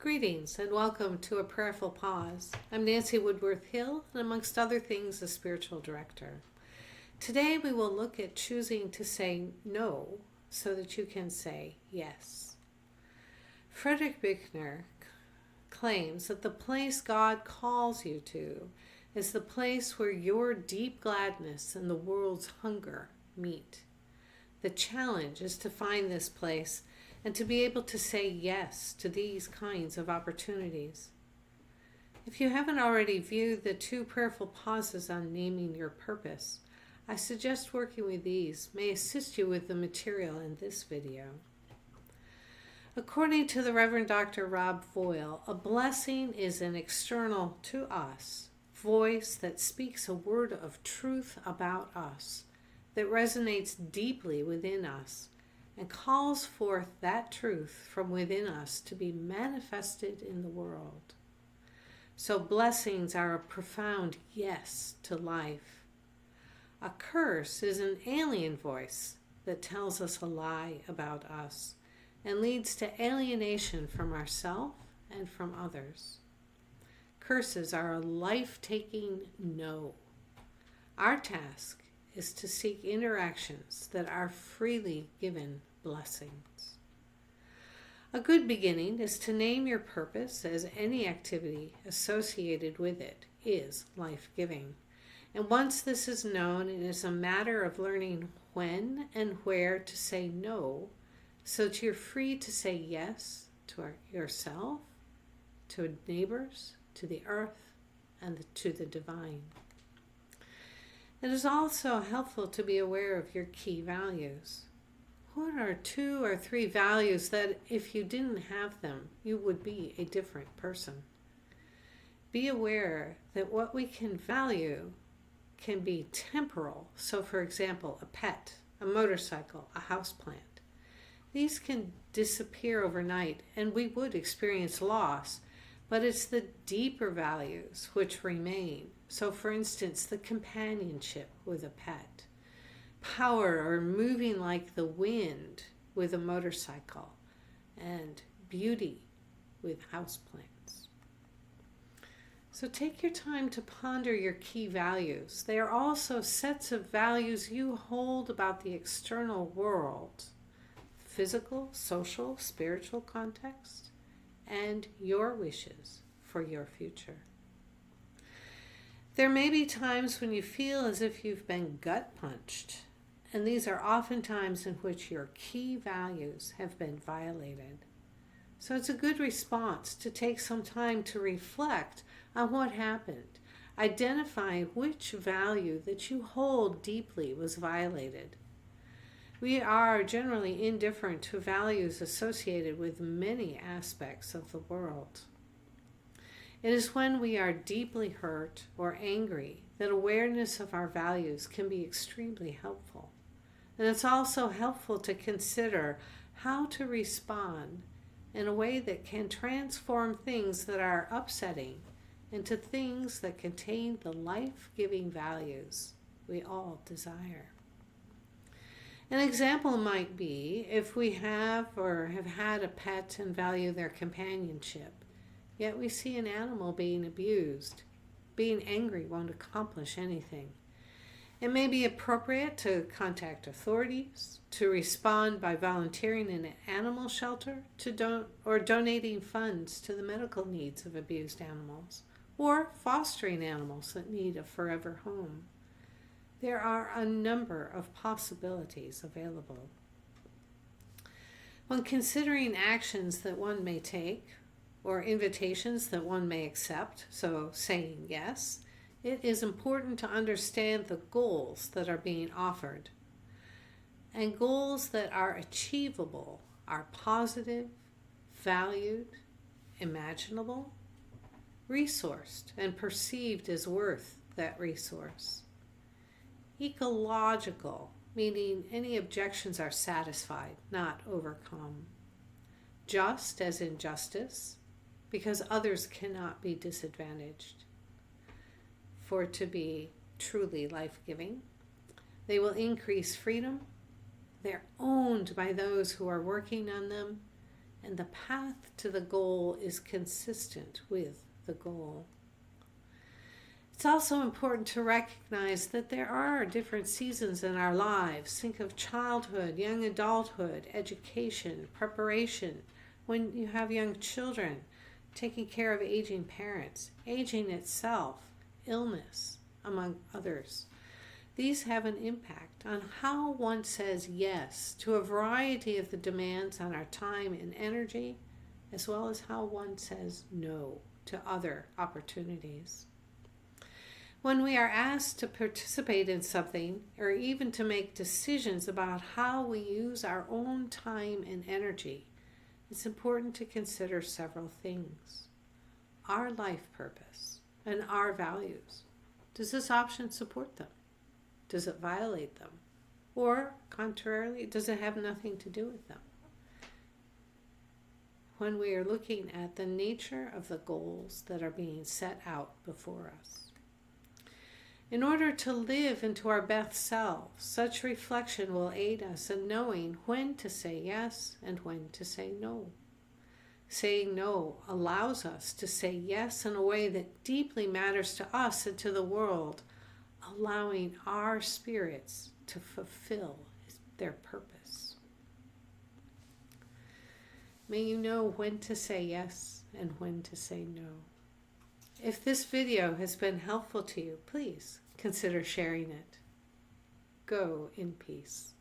Greetings and welcome to a Prayerful Pause. I'm Nancy Woodworth-Hill, and amongst other things, a spiritual director. Today we will look at choosing to say no so that you can say yes. Frederick Buechner claims that the place God calls you to is the place where your deep gladness and the world's hunger meet. The challenge is to find this place and to be able to say yes to these kinds of opportunities. If you haven't already viewed the 2 prayerful pauses on naming your purpose, I suggest working with these may assist you with the material in this video. According to the Reverend Dr. Rob Voyle, a blessing is an external to us voice that speaks a word of truth about us that resonates deeply within us and calls forth that truth from within us to be manifested in the world. So blessings are a profound yes to life. A curse is an alien voice that tells us a lie about us and leads to alienation from ourselves and from others. Curses are a life-taking no. Our task is to seek interactions that are freely given blessings. A good beginning is to name your purpose, as any activity associated with it is life-giving. And once this is known, it is a matter of learning when and where to say no, so that you're free to say yes to yourself, to neighbors, to the earth, and to the divine. It is also helpful to be aware of your key values. What are 2 or 3 values that, if you didn't have them, you would be a different person? Be aware that what we can value can be temporal. So, for example, a pet, a motorcycle, a houseplant. These can disappear overnight, and we would experience loss. But it's the deeper values which remain. So, for instance, the companionship with a pet, power or moving like the wind with a motorcycle, and beauty with houseplants. So take your time to ponder your key values. They are also sets of values you hold about the external world, physical, social, spiritual context, and your wishes for your future. There may be times when you feel as if you've been gut punched, and these are often times in which your key values have been violated. So it's a good response to take some time to reflect on what happened. Identify which value that you hold deeply was violated. We are generally indifferent to values associated with many aspects of the world. It is when we are deeply hurt or angry that awareness of our values can be extremely helpful. And it's also helpful to consider how to respond in a way that can transform things that are upsetting into things that contain the life-giving values we all desire. An example might be if we have or have had a pet and value their companionship, yet we see an animal being abused. Being angry won't accomplish anything. It may be appropriate to contact authorities, to respond by volunteering in an animal shelter, or donating funds to the medical needs of abused animals, or fostering animals that need a forever home. There are a number of possibilities available. When considering actions that one may take, or invitations that one may accept, so saying yes, it is important to understand the goals that are being offered. And goals that are achievable are positive, valued, imaginable, resourced, and perceived as worth that resource. Ecological, meaning any objections are satisfied, not overcome. Just as in justice, because others cannot be disadvantaged. For it to be truly life-giving, they will increase freedom. They're owned by those who are working on them, and the path to the goal is consistent with the goal. It's also important to recognize that there are different seasons in our lives. Think of childhood, young adulthood, education, preparation, when you have young children, taking care of aging parents, aging itself, illness, among others. These have an impact on how one says yes to a variety of the demands on our time and energy, as well as how one says no to other opportunities. When we are asked to participate in something, or even to make decisions about how we use our own time and energy, it's important to consider several things. Our life purpose and our values. Does this option support them? Does it violate them? Or, contrarily, does it have nothing to do with them? When we are looking at the nature of the goals that are being set out before us. In order to live into our best selves, such reflection will aid us in knowing when to say yes and when to say no. Saying no allows us to say yes in a way that deeply matters to us and to the world, allowing our spirits to fulfill their purpose. May you know when to say yes and when to say no. If this video has been helpful to you, please consider sharing it. Go in peace.